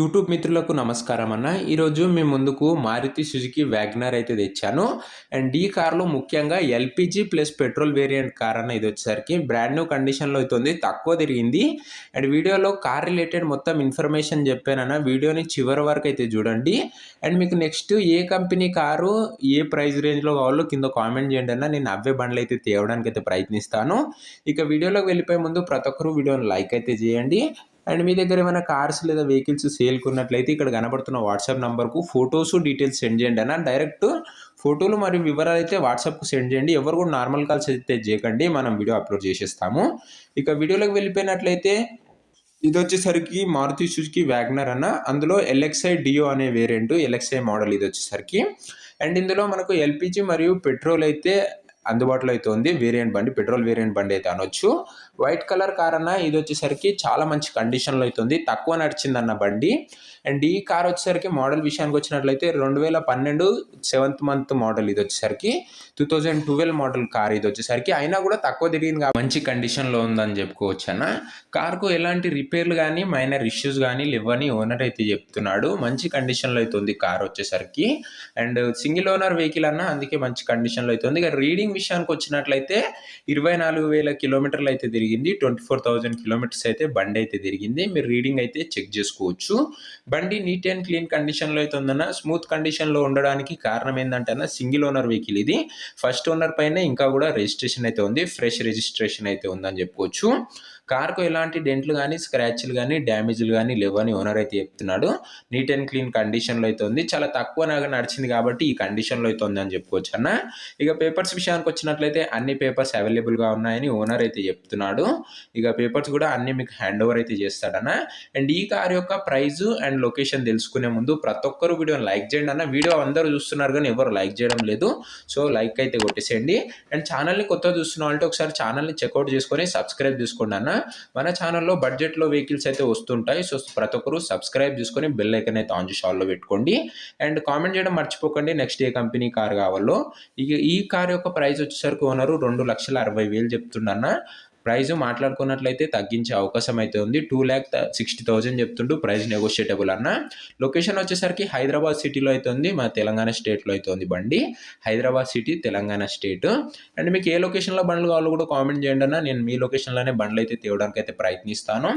YouTube మిత్రులకు నమస్కారం అన్న. ఈరోజు మీ ముందుకు మారుతి సుజుకి వ్యాగనర్ అయితే తెచ్చాను. అండ్ ఈ కార్లో ముఖ్యంగా LPG plus petrol variant car అన్న ఇది వచ్చేసరికి బ్రాండ్ న్యూ కండిషన్లో అవుతుంది, తక్కువ తిరిగింది. అండ్ వీడియోలో కార్ రిలేటెడ్ మొత్తం ఇన్ఫర్మేషన్ చెప్పానన్న, వీడియోని చివరి వరకు అయితే చూడండి. అండ్ మీకు నెక్స్ట్ ఏ కంపెనీ కారు ఏ ప్రైస్ రేంజ్లో కావాలో కింద కామెంట్ చేయండి అన్న, నేను అవే బండ్లు అయితే తేవడానికి అయితే ప్రయత్నిస్తాను. ఇక వీడియోలోకి వెళ్ళిపోయే ముందు ప్రతి ఒక్కరు వీడియోని లైక్ అయితే చేయండి. అండ్ మీ దగ్గర ఏమైనా కార్స్ లేదా వెహికల్స్ సేల్కి ఉన్నట్లయితే ఇక్కడ కనబడుతున్న వాట్సాప్ నెంబర్కు ఫొటోస్ డీటెయిల్స్ సెండ్ చేయండి అన్న. డైరెక్ట్ ఫోటోలు మరియు వివరాలు అయితే వాట్సాప్కు సెండ్ చేయండి. ఎవరు కూడా నార్మల్ కాల్స్ అయితే చేయకండి, మనం వీడియో అప్లోడ్ చేసేస్తాము. ఇక వీడియోలోకి వెళ్ళిపోయినట్లయితే ఇది వచ్చేసరికి మారుతి సుజుకి వ్యాగనర్ అన్న. అందులో ఎల్ఎక్స్ఐ డియో అనే వేరియంట్, ఎల్ఎక్స్ఐ మోడల్ ఇది వచ్చేసరికి. అండ్ ఇందులో మనకు ఎల్పిజి మరియు పెట్రోల్ అయితే అందుబాటులో అయితే ఉంది. వేరియంట్ బండి, పెట్రోల్ వేరియంట్ బండి అయితే అనొచ్చు. వైట్ కలర్ కార్ అన్న, ఇది వచ్చేసరికి చాలా మంచి కండిషన్లో అయితే ఉంది, తక్కువ నడిచిందన్న బండి. అండ్ ఈ కార్ వచ్చేసరికి మోడల్ విషయానికి వచ్చినట్లయితే 2012 7th month మోడల్ ఇది వచ్చేసరికి. 2012 మోడల్ కార్ ఇది వచ్చేసరికి, అయినా కూడా తక్కువ తిరిగింది కాబట్టి మంచి కండిషన్లో ఉందని చెప్పుకోవచ్చు అన్న. కార్కు ఎలాంటి రిపేర్లు కానీ మైనర్ ఇష్యూస్ కానీ లేవని ఓనర్ అయితే చెప్తున్నాడు. మంచి కండిషన్లో అయితే ఉంది కార్ వచ్చేసరికి. అండ్ సింగిల్ ఓనర్ వెహికల్ అన్న, అందుకే మంచి కండిషన్లో అయితే ఉంది. ఇక రీడింగ్ విషయానికి వచ్చినట్లయితే 24,000 కిలోమీటర్లు అయితే తిరిగింది. 24,000 కిలోమీటర్స్ అయితే బండి అయితే తిరిగింది. మీరు రీడింగ్ అయితే చెక్ చేసుకోవచ్చు. బండి నీట్ అండ్ క్లీన్ కండిషన్లో అయితే ఉందన్న. స్మూత్ కండిషన్లో ఉండడానికి కారణం ఏంటంటే సింగిల్ ఓనర్ వెహికల్ ఇది. ఫస్ట్ ఓనర్ పైన ఇంకా కూడా రిజిస్ట్రేషన్ అయితే ఉంది, ఫ్రెష్ రిజిస్ట్రేషన్ అయితే ఉందని చెప్పుకోవచ్చు. కార్కు ఎలాంటి డెంట్లు కానీ స్క్రాచ్లు కానీ డ్యామేజ్లు కానీ లేవని ఓనర్ అయితే చెప్తున్నాడు. నీట్ అండ్ క్లీన్ కండిషన్లో అయితే ఉంది. చాలా తక్కువ నడిచింది కాబట్టి ఈ కండిషన్లో అయితే ఉందని చెప్పుకోవచ్చు అన్న. ఇక పేపర్స్ విషయానికి వచ్చినట్లయితే అన్ని పేపర్స్ అవైలబుల్గా ఉన్నాయని ఓనర్ అయితే చెప్తున్నాడు. ఇక పేపర్స్ కూడా అన్ని మీకు హ్యాండ్ ఓవర్ అయితే చేస్తాడన్న. అండ్ ఈ కార్ యొక్క ప్రైస్ అండ్ లొకేషన్ తెలుసుకునే ముందు ప్రతి ఒక్కరు వీడియోని లైక్ చేయండి అన్న. వీడియో అందరూ చూస్తున్నారు కానీ ఎవరు లైక్ చేయడం లేదు, సో లైక్ అయితే కొట్టేసేయండి. అండ్ ఛానల్ని కొత్తగా చూస్తున్న వాళ్ళంటే ఒకసారి ఛానల్ని చెక్అవుట్ చేసుకొని సబ్స్క్రైబ్ చేసుకోండి అన్న. మన ఛానల్లో బడ్జెట్లో వెహికల్స్ అయితే వస్తుంటాయి, సో ప్రతి ఒక్కరు సబ్స్క్రైబ్ చేసుకొని బెల్ ఐకాన్ అయితే ఆన్ చేసి ఆల్లో పెట్టుకోండి. అండ్ కామెంట్ చేయడం మర్చిపోకండి నెక్స్ట్ ఏ కంపెనీ కార్ కావాలో. ఇక ఈ కార్ యొక్క ప్రైస్ వచ్చేసరికి ఓనరు 2,60,000 చెప్తుండన్న. ప్రైజ్ మాట్లాడుకున్నట్లయితే తగ్గించే అవకాశం అయితే ఉంది. 2,60,000 చెప్తుంటూ ప్రైస్ నెగోషియేటబుల్ అన్న. లొకేషన్ వచ్చేసరికి హైదరాబాద్ సిటీలో అయితే ఉంది, మన తెలంగాణ స్టేట్లో అయితే ఉంది బండి. Hyderabad city, Telangana state. And మీకు ఏ లొకేషన్లో బండ్లు కావాలో కూడా కామెంట్ చేయండి అన్న, నేను మీ లొకేషన్లోనే బండ్లు అయితే తేవడానికి అయితే ప్రయత్నిస్తాను.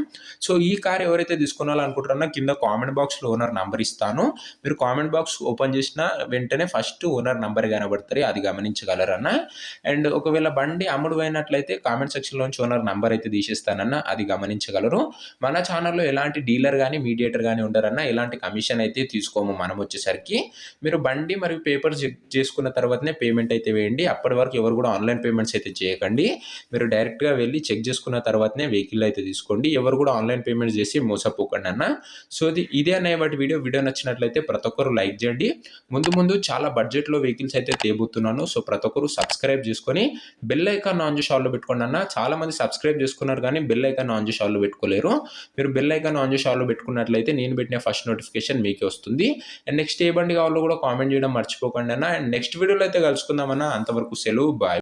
సో ఈ కార్ ఎవరైతే తీసుకోవాలనుకుంటారన్నా కింద కామెంట్ బాక్స్లో ఓనర్ నంబర్ ఇస్తాను. మీరు కామెంట్ బాక్స్ ఓపెన్ చేసిన వెంటనే ఫస్ట్ ఓనర్ నంబర్ కనబడుతుంది, అది గమనించగలరన్న. అండ్ ఒకవేళ బండి అమ్ముడు అయినట్లయితే కామెంట్ సెక్షన్లో ఓనర్ నంబర్ అయితే తీసేస్తానన్న, అది గమనించగలరు. మన ఛానల్లో ఎలాంటి డీలర్ కానీ మీడియేటర్ కానీ ఉండరన్న, ఎలాంటి కమిషన్ అయితే తీసుకోము మనం వచ్చేసరికి. మీరు బండి మరియు పేపర్స్ చెక్ చేసుకున్న తర్వాతనే పేమెంట్ అయితే వేయండి. అప్పటి వరకు ఎవరు కూడా ఆన్లైన్ పేమెంట్స్ అయితే చేయకండి. మీరు డైరెక్ట్గా వెళ్ళి చెక్ చేసుకున్న తర్వాతనే వెహికల్ అయితే తీసుకోండి. ఎవరు కూడా ఆన్లైన్ పేమెంట్స్ చేసి మోసపోకండి అన్న. సో ఇదే అన్న వాటి వీడియో నచ్చినట్లయితే ప్రతి ఒక్కరు లైక్ చేయండి. ముందు చాలా బడ్జెట్లో వెహికల్స్ అయితే తేబోతున్నాను, సో ప్రతి ఒక్కరు సబ్స్క్రైబ్ చేసుకొని బెల్ ఐకాన్ ఆన్ చేసి ఆల్లో పెట్టుకోండి అన్న. చాలా మంది సబ్స్క్రైబ్ చేసుకున్నారు కానీ బెల్ ఐకాన్ ఆన్ చేసి ఆల్లో పెట్టుకోలేరు. మీరు బెల్ ఐకాన్ ఆన్ చేసి ఆల్లో పెట్టుకున్నట్లయితే నేను పెట్టిన ఫస్ట్ నోటిఫికేషన్ మీకే వస్తుంది. అండ్ నెక్స్ట్ ఏ బండి కావాలో కూడా కామెంట్ చేయడం మర్చిపోకండి అన్న. అండ్ నెక్స్ట్ వీడియోలో అయితే కలుసుకుందామన్నా. అంతవరకు సెలవు, బాయ్.